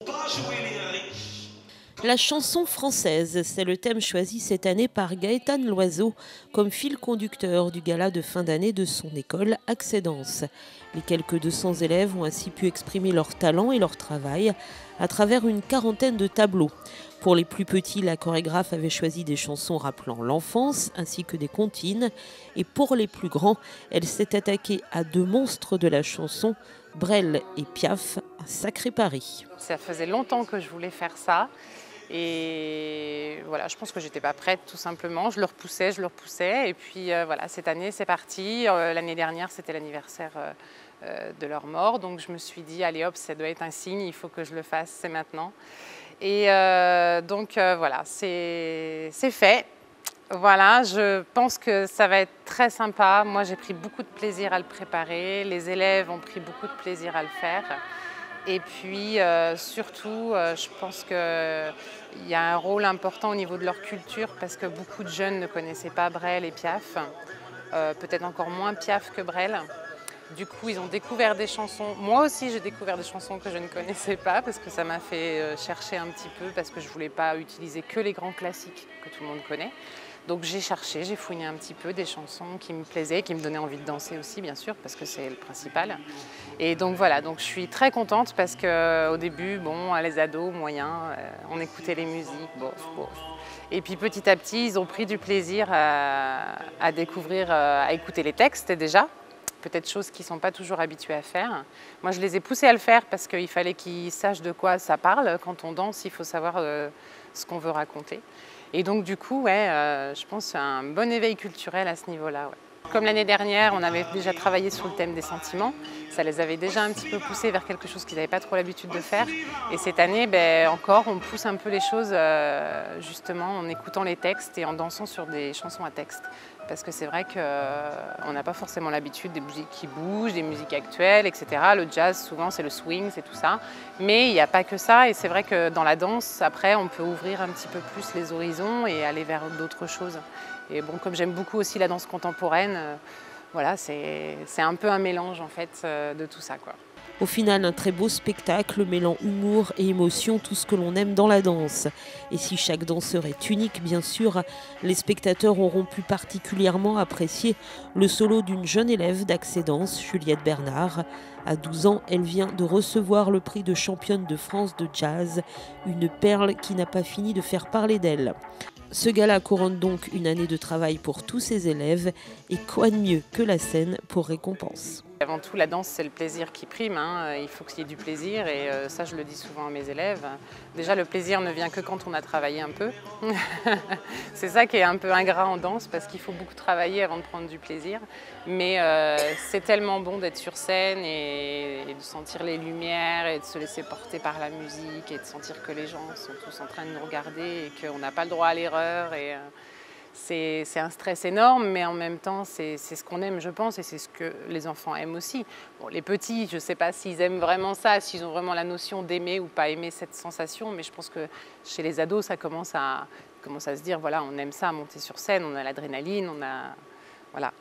Pas jouer les riches. La chanson française, c'est le thème choisi cette année par Gaëtane Loiseau comme fil conducteur du gala de fin d'année de son école Accédance. Les quelques 200 élèves ont ainsi pu exprimer leur talent et leur travail à travers une quarantaine de tableaux. Pour les plus petits, la chorégraphe avait choisi des chansons rappelant l'enfance ainsi que des comptines. Et pour les plus grands, elle s'est attaquée à deux monstres de la chanson, Brel et Piaf, un sacré pari. Ça faisait longtemps que je voulais faire ça. Et voilà, je pense que j'étais pas prête tout simplement. Je le repoussais, je le repoussais. Et puis voilà, cette année c'est parti. L'année dernière c'était l'anniversaire de leur mort. Donc je me suis dit, allez hop, ça doit être un signe, il faut que je le fasse, c'est maintenant. Et voilà, c'est fait. Voilà, je pense que ça va être très sympa. Moi j'ai pris beaucoup de plaisir à le préparer. Les élèves ont pris beaucoup de plaisir à le faire. Et puis surtout, je pense qu'il y a un rôle important au niveau de leur culture parce que beaucoup de jeunes ne connaissaient pas Brel et Piaf, peut-être encore moins Piaf que Brel. Du coup, ils ont découvert des chansons. Moi aussi, j'ai découvert des chansons que je ne connaissais pas parce que ça m'a fait chercher un petit peu parce que je ne voulais pas utiliser que les grands classiques que tout le monde connaît. Donc j'ai cherché, j'ai fouiné un petit peu des chansons qui me plaisaient, qui me donnaient envie de danser aussi, bien sûr, parce que c'est le principal. Et donc voilà, donc je suis très contente parce qu'au début, bon, les ados, moyens, on écoutait les musiques, bof, bof. Et puis petit à petit, ils ont pris du plaisir à découvrir, à écouter les textes déjà. Peut-être choses qu'ils ne sont pas toujours habitués à faire. Moi, je les ai poussés à le faire parce qu'il fallait qu'ils sachent de quoi ça parle. Quand on danse, il faut savoir ce qu'on veut raconter. Et donc, du coup, ouais, je pense que c'est un bon éveil culturel à ce niveau-là. Ouais. Comme l'année dernière, on avait déjà travaillé sur le thème des sentiments. Ça les avait déjà un petit peu poussés vers quelque chose qu'ils n'avaient pas trop l'habitude de faire. Et cette année, encore, on pousse un peu les choses justement en écoutant les textes et en dansant sur des chansons à texte. Parce que c'est vrai qu'on n'a pas forcément l'habitude des musiques qui bougent, des musiques actuelles, etc. Le jazz, souvent, c'est le swing, c'est tout ça. Mais il n'y a pas que ça. Et c'est vrai que dans la danse, après, on peut ouvrir un petit peu plus les horizons et aller vers d'autres choses. Et bon, comme j'aime beaucoup aussi la danse contemporaine, voilà, c'est un peu un mélange en fait de tout ça, quoi. Au final, un très beau spectacle mêlant humour et émotion, tout ce que l'on aime dans la danse. Et si chaque danseur est unique, bien sûr, les spectateurs auront pu particulièrement apprécier le solo d'une jeune élève d'Accédance, Juliette Bernard. À 12 ans, elle vient de recevoir le prix de championne de France de jazz, une perle qui n'a pas fini de faire parler d'elle. Ce gala couronne donc une année de travail pour tous ses élèves, et quoi de mieux que la scène pour récompense. Avant tout, la danse, c'est le plaisir qui prime, hein. Il faut qu'il y ait du plaisir et ça, je le dis souvent à mes élèves. Déjà, le plaisir ne vient que quand on a travaillé un peu. C'est ça qui est un peu ingrat en danse parce qu'il faut beaucoup travailler avant de prendre du plaisir. Mais c'est tellement bon d'être sur scène et de sentir les lumières et de se laisser porter par la musique et de sentir que les gens sont tous en train de nous regarder et qu'on n'a pas le droit à l'erreur. C'est un stress énorme, mais en même temps, c'est ce qu'on aime, je pense, et c'est ce que les enfants aiment aussi. Bon, les petits, je ne sais pas s'ils aiment vraiment ça, s'ils ont vraiment la notion d'aimer ou pas aimer cette sensation, mais je pense que chez les ados, ça commence à se dire, voilà, on aime ça, monter sur scène, on a l'adrénaline, on a... Voilà.